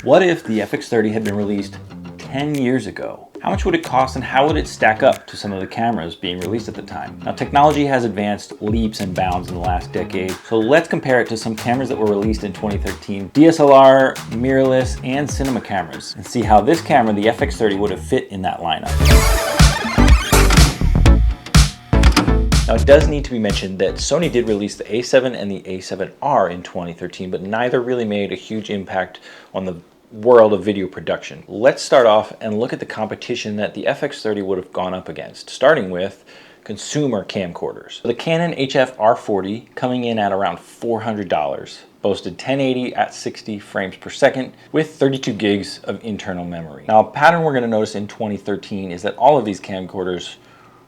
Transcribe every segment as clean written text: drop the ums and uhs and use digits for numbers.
What if the FX30 had been released 10 years ago? How much would it cost and how would it stack up to some of the cameras being released at the time? Now, technology has advanced leaps and bounds in the last decade, so let's compare it to some cameras that were released in 2013, DSLR, mirrorless, and cinema cameras, and see how this camera, the FX30, would have fit in that lineup. Now, it does need to be mentioned that Sony did release the A7 and the A7R in 2013, but neither really made a huge impact on the world of video production. Let's start off and look at the competition that the FX30 would have gone up against, starting with consumer camcorders. The Canon HF-R40 coming in at around $400, boasted 1080 at 60 frames per second with 32 gigs of internal memory. Now, a pattern we're going to notice in 2013 is that all of these camcorders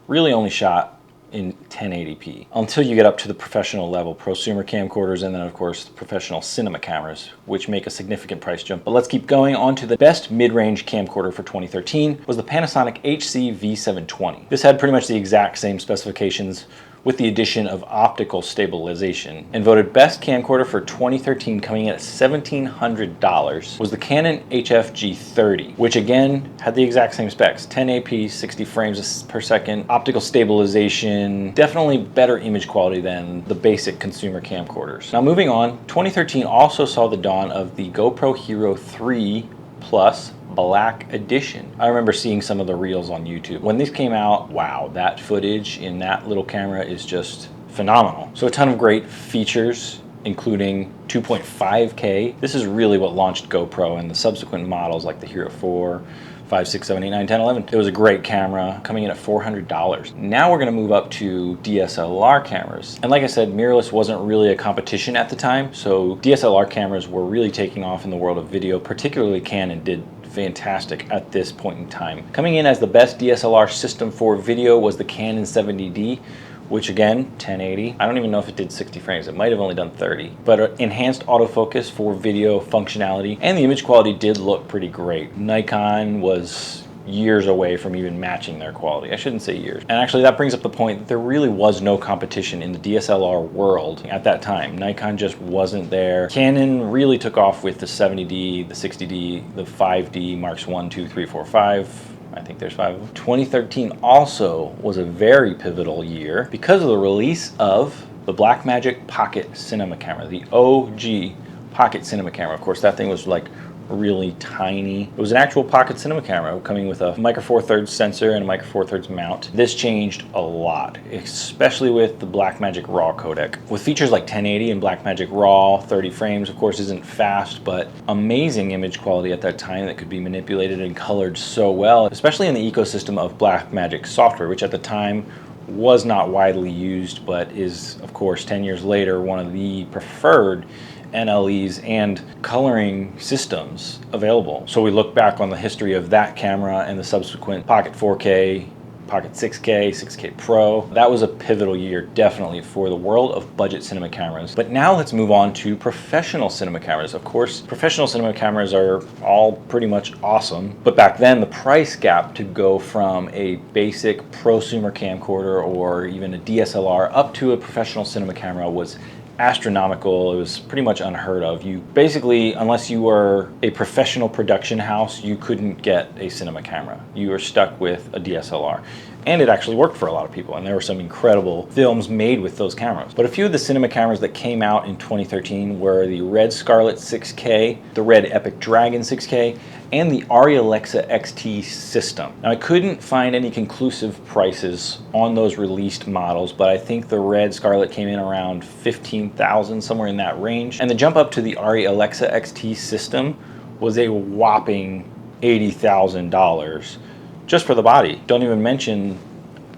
really only shot in 1080p until you get up to the professional level prosumer camcorders, and then of course the professional cinema cameras, which make a significant price jump. But let's keep going on to the best mid-range camcorder for 2013 was the Panasonic HC-V720. This had pretty much the exact same specifications with the addition of optical stabilization, and voted best camcorder for 2013, coming in at $1,700, was the Canon HF-G30, which again had the exact same specs, 1080p, 60 frames per second, optical stabilization, definitely better image quality than the basic consumer camcorders. Now moving on, 2013 also saw the dawn of the GoPro Hero 3 Plus Black Edition. I remember seeing some of the reels on YouTube. When these came out, wow, that footage in that little camera is just phenomenal. So a ton of great features, including 2.5K. This is really what launched GoPro and the subsequent models like the Hero 4, 5, 6, 7, 8, 9, 10, 11. It was a great camera, coming in at $400. Now we're gonna move up to DSLR cameras. And like I said, mirrorless wasn't really a competition at the time, so DSLR cameras were really taking off in the world of video, particularly Canon did fantastic at this point in time. Coming in as the best DSLR system for video was the Canon 70D, which again, 1080. I don't even know if it did 60 frames. It might have only done 30. But enhanced autofocus for video functionality, and the image quality did look pretty great. Nikon was years away from even matching their quality. I shouldn't say years. And actually that brings up the point that there really was no competition in the DSLR world at that time. Nikon just wasn't there. Canon really took off with the 70D, the 60D, the 5D, Marks 1, 2, 3, 4, 5. I think there's 5 of them. 2013 also was a very pivotal year because of the release of the Blackmagic Pocket Cinema Camera, the OG Pocket Cinema Camera. Of course, that thing was like really tiny. It was an actual pocket cinema camera coming with a micro four thirds sensor and a micro four thirds mount. This changed a lot, especially with the Blackmagic RAW codec. With features like 1080 and Blackmagic RAW, 30 frames of course isn't fast, but amazing image quality at that time that could be manipulated and colored so well, especially in the ecosystem of Blackmagic software, which at the time was not widely used, but is of course 10 years later one of the preferred NLEs and coloring systems available. So we look back on the history of that camera and the subsequent Pocket 4K, Pocket 6K, 6K Pro. That was a pivotal year, definitely, for the world of budget cinema cameras. But now let's move on to professional cinema cameras. Of course, professional cinema cameras are all pretty much awesome, but back then the price gap to go from a basic prosumer camcorder or even a DSLR up to a professional cinema camera was astronomical. It was pretty much unheard of. You basically, unless you were a professional production house, you couldn't get a cinema camera. You were stuck with a DSLR. And it actually worked for a lot of people, and there were some incredible films made with those cameras. But a few of the cinema cameras that came out in 2013 were the Red Scarlet 6K, the Red Epic Dragon 6K, and the Arri Alexa XT system. Now, I couldn't find any conclusive prices on those released models, but I think the Red Scarlet came in around $15,000, somewhere in that range. And the jump up to the Arri Alexa XT system was a whopping $80,000 just for the body. Don't even mention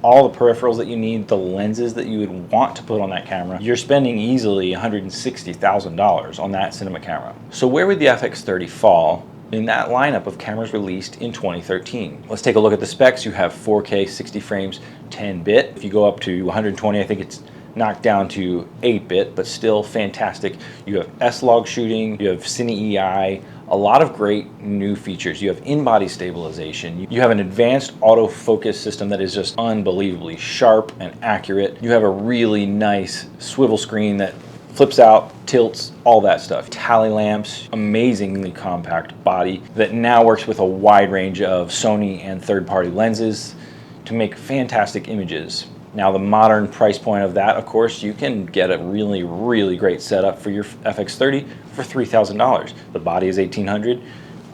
all the peripherals that you need, the lenses that you would want to put on that camera. You're spending easily $160,000 on that cinema camera. So where would the FX30 fall in that lineup of cameras released in 2013? Let's take a look at the specs. You have 4K 60 frames 10-bit. If you go up to 120, I think it's knocked down to 8-bit, but still fantastic. You have S-Log shooting, you have Cine EI, a lot of great new features. You have in-body stabilization. You have an advanced autofocus system that is just unbelievably sharp and accurate. You have a really nice swivel screen that flips out, tilts, all that stuff. Tally lamps, amazingly compact body that now works with a wide range of Sony and third-party lenses to make fantastic images. Now the modern price point of that, of course, you can get a really, really great setup for your FX30 for $3,000. The body is $1,800.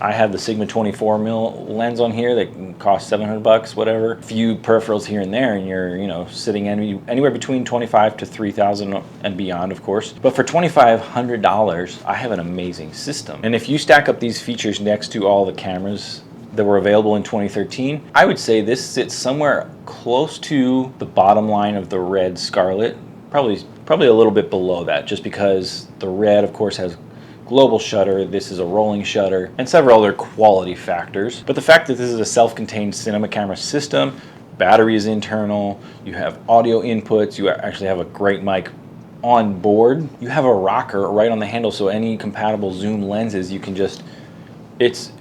I have the Sigma 24mm lens on here that can cost $700, whatever. A few peripherals here and there, and you're, sitting anywhere between $25 to $3,000 and beyond, of course. But for $2,500, I have an amazing system. And if you stack up these features next to all the cameras that were available in 2013, I would say this sits somewhere close to the bottom line of the Red Scarlet, probably a little bit below that, just because the Red, of course, has global shutter, this is a rolling shutter, and several other quality factors. But the fact that this is a self-contained cinema camera system, battery is internal, you have audio inputs, you actually have a great mic on board, you have a rocker right on the handle, so any compatible zoom lenses you can just, it's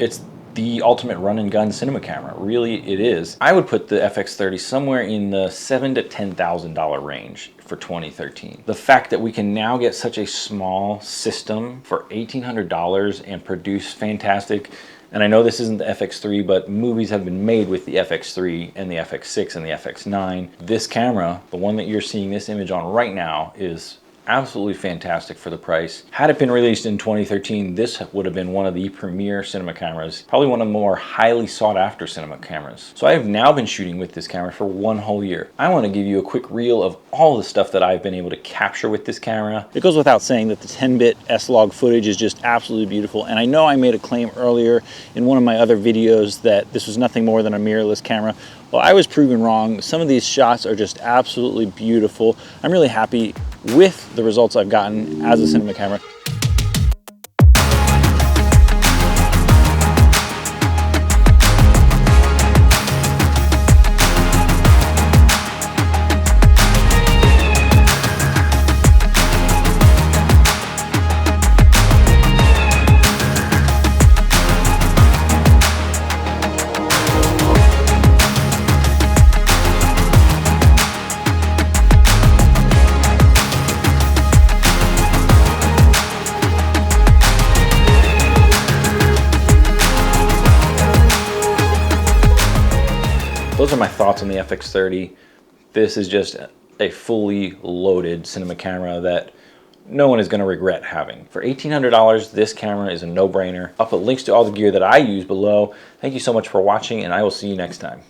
the ultimate run and gun cinema camera. Really, it is. I would put the FX30 somewhere in the $7,000 to $10,000 range for 2013. The fact that we can now get such a small system for $1,800 and produce fantastic, and I know this isn't the FX3, but movies have been made with the FX3 and the FX6 and the FX9. This camera, the one that you're seeing this image on right now, is absolutely fantastic for the price. Had it been released in 2013, this would have been one of the premier cinema cameras, probably one of the more highly sought after cinema cameras. So I have now been shooting with this camera for 1 whole year. I want to give you a quick reel of all the stuff that I've been able to capture with this camera. It goes without saying that the 10-bit S-Log footage is just absolutely beautiful, and I know I made a claim earlier in one of my other videos that this was nothing more than a mirrorless camera. Well, I was proven wrong. Some of these shots are just absolutely beautiful. I'm really happy with the results I've gotten as a cinema camera. Those are my thoughts on the FX30. This is just a fully loaded cinema camera that no one is going to regret having. For $1,800, this camera is a no-brainer. I'll put links to all the gear that I use below. Thank you so much for watching, and I will see you next time.